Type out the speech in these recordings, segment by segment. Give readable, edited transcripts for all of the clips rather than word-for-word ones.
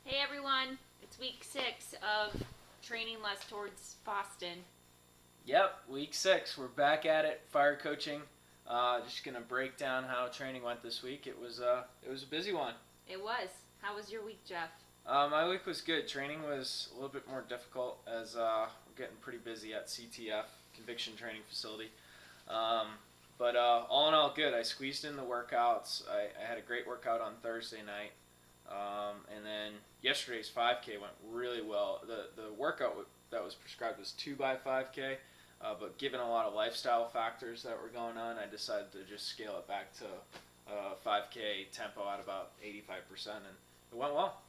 Hey everyone, it's week 6 of training less towards Boston. Yep, week 6. We're back at it. Fire coaching. Just gonna break down how training went this week. It was a busy one. It was. How was your week, Jeff? My week was good. Training was a little bit more difficult as we're getting pretty busy at CTF, Conviction Training Facility. But all in all, good. I squeezed in the workouts. I had a great workout on Thursday night. And then yesterday's 5K went really well. The workout that was prescribed was 2x5K, but given a lot of lifestyle factors that were going on, I decided to just scale it back to 5K tempo at about 85%, and it went well.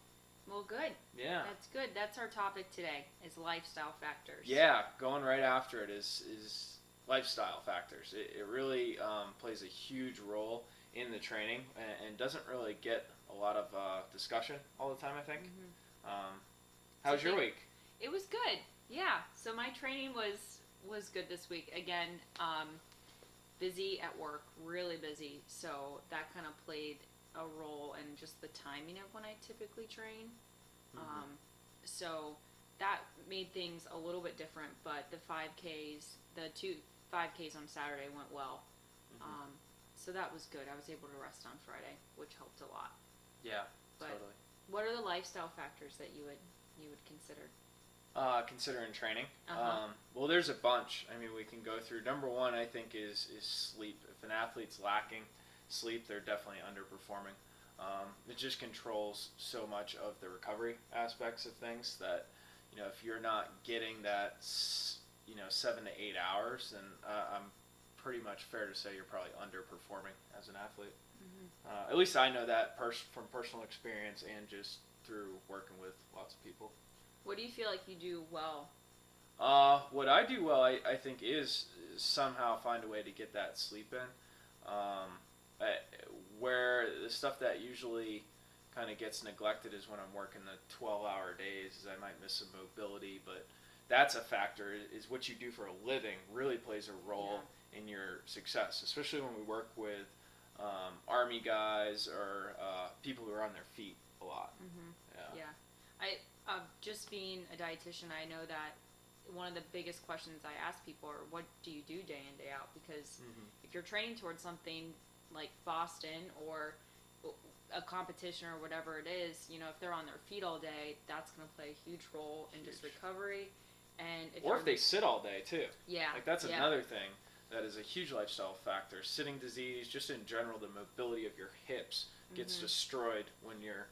Well, good. Yeah. That's good. That's our topic today, is lifestyle factors. Yeah, going right after it is lifestyle factors. It really plays a huge role in the training and doesn't really get a lot of discussion all the time, I think. Mm-hmm. How was your week? It was good. Yeah. So my training was good this week. Again, busy at work, really busy. So that kind of played a role in just the timing of when I typically train. Mm-hmm. So that made things a little bit different, but the 5Ks, the 2 5Ks on Saturday went well. Mm-hmm. So that was good. I was able to rest on Friday, which helped a lot. Yeah, But totally. what are the lifestyle factors that you would consider? Considering training, Uh-huh. well, there's a bunch. I mean, we can go through. Number one, I think, is sleep. If an athlete's lacking sleep, they're definitely underperforming. It just controls so much of the recovery aspects of things that, if you're not getting that, 7 to 8 hours, then I'm pretty much fair to say you're probably underperforming as an athlete. Mm-hmm. At least I know that from personal experience and just through working with lots of people. What do you feel like you do well? What I do well, I think, is somehow find a way to get that sleep in. Where the stuff that usually kind of gets neglected is when I'm working the 12-hour days, is I might miss some mobility, but that's a factor. Is what you do for a living really plays a role in your success, especially when we work with Army guys or people who are on their feet a lot. Mm-hmm. Yeah. Yeah. Just being a dietitian, I know that one of the biggest questions I ask people are, what do you do day in, day out? Because if you're training towards something like Boston or a competition or whatever it is, if they're on their feet all day, that's going to play a huge role in just recovery. And if they sit all day too. Yeah. Like that's another thing that is a huge lifestyle factor. Sitting disease, just in general, the mobility of your hips gets destroyed when you're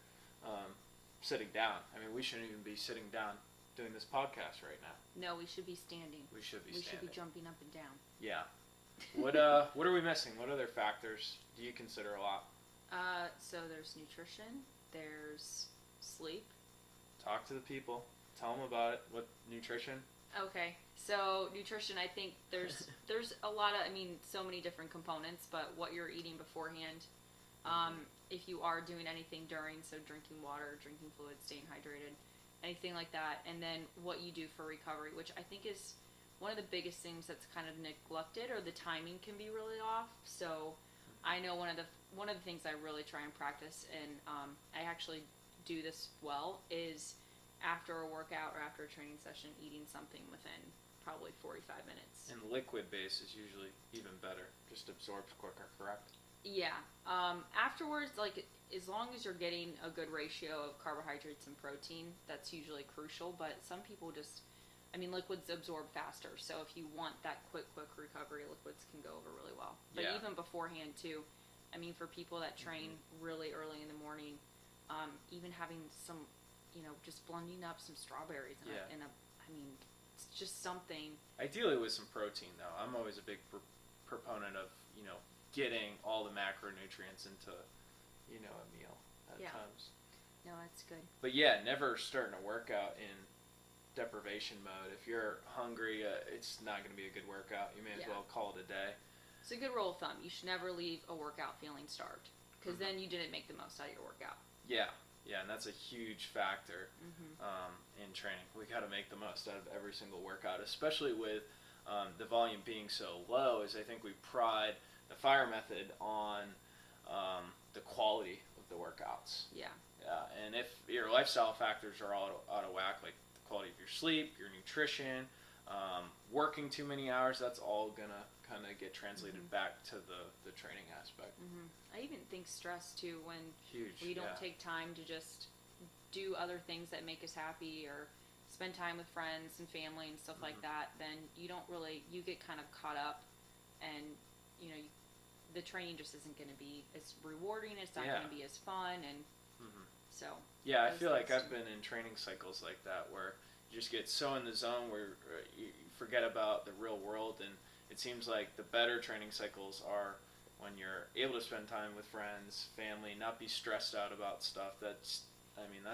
sitting down. I mean, we shouldn't even be sitting down doing this podcast right now. No, we should be standing. We should be We standing. should be jumping up and down. Yeah. What are we missing? What other factors do you consider a lot? So there's nutrition, there's sleep. Talk to the people. Tell them about it. What nutrition? Okay, so nutrition, I think there's a lot of, so many different components, but what you're eating beforehand, if you are doing anything during, so drinking water, drinking fluids, staying hydrated, anything like that, and then what you do for recovery, which I think is one of the biggest things that's kind of neglected, or the timing can be really off. So I know one of the things I really try and practice, and I actually do this well, is after a workout or after a training session, eating something within probably 45 minutes. And liquid base is usually even better. Just absorbs quicker, correct? Yeah. Afterwards, as long as you're getting a good ratio of carbohydrates and protein, that's usually crucial. But some people liquids absorb faster. So if you want that quick recovery, liquids can go over really well. But even beforehand too, for people that train really early in the morning, even having some, just blending up some strawberries it's just something. Ideally with some protein, though. I'm always a big proponent of, getting all the macronutrients into, a meal at times. No, that's good. But yeah, never starting a workout in deprivation mode. If you're hungry, it's not going to be a good workout. You may as well call it a day. It's a good rule of thumb. You should never leave a workout feeling starved, because then you didn't make the most out of your workout. Yeah, and that's a huge factor in training. We got to make the most out of every single workout, especially with the volume being so low. Is I think we pride the fire method on the quality of the workouts. Yeah. Yeah, And if your lifestyle factors are all out of whack, like the quality of your sleep, your nutrition, working too many hours, that's all gonna kind of get translated back to the training aspect. I even think stress too, when Huge. we don't take time to just do other things that make us happy or spend time with friends and family and stuff like that, then you get kind of caught up, and the training just isn't going to be as rewarding, it's not going to be as fun, and so I feel like I've been in training cycles like that where you just get so in the zone where you forget about the real world, and it seems like the better training cycles are when you're able to spend time with friends, family, not be stressed out about stuff. That's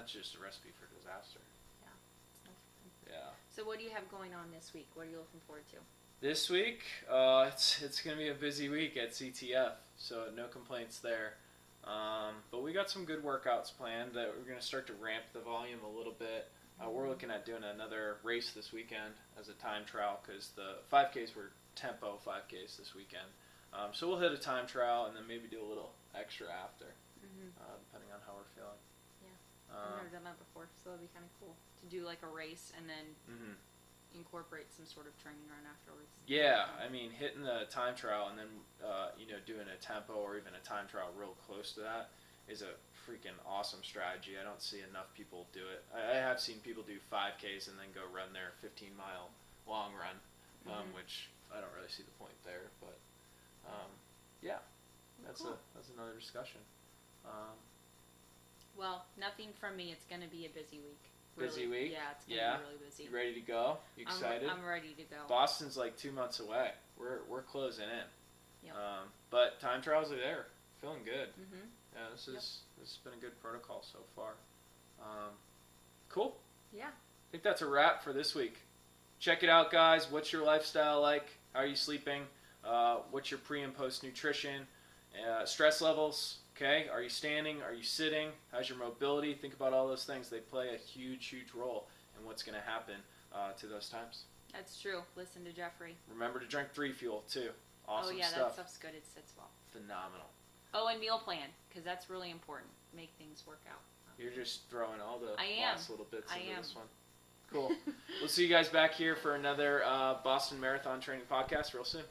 just a recipe for disaster. Yeah. So what do you have going on this week? What are you looking forward to? This week, it's going to be a busy week at CTF, so no complaints there. But we got some good workouts planned that we're going to start to ramp the volume a little bit. We're looking at doing another race this weekend as a time trial, because the 5Ks were tempo 5Ks this weekend. So we'll hit a time trial and then maybe do a little extra after, depending on how we're feeling. I've never done that before, so that'd be kind of cool to do like a race and then incorporate some sort of training run afterwards. Yeah, I mean, hitting the time trial and then doing a tempo or even a time trial real close to that is a freaking awesome strategy. I don't see enough people do it. I have seen people do 5Ks and then go run their 15-mile long run, which I don't really see the point there. But that's cool. That's another discussion. Well, nothing from me. It's going to be a busy week. Busy week? Yeah, it's going to be really busy. You ready to go? You excited? I'm ready to go. Boston's like 2 months away. We're closing in. Yep. But time trials are there. Feeling good. Yeah, this has been a good protocol so far. Cool. Yeah. I think that's a wrap for this week. Check it out, guys. What's your lifestyle like? How are you sleeping? What's your pre and post nutrition? Stress levels. Okay, are you standing? Are you sitting? How's your mobility? Think about all those things. They play a huge, huge role in what's going to happen to those times. That's true. Listen to Jeffrey. Remember to drink 3 Fuel, too. Awesome stuff. That stuff's good. It sits well. Phenomenal. Oh, and meal plan, because that's really important. Make things work out. You're just throwing all the last little bits into this one. Cool. We'll see you guys back here for another Boston Marathon Training Podcast real soon.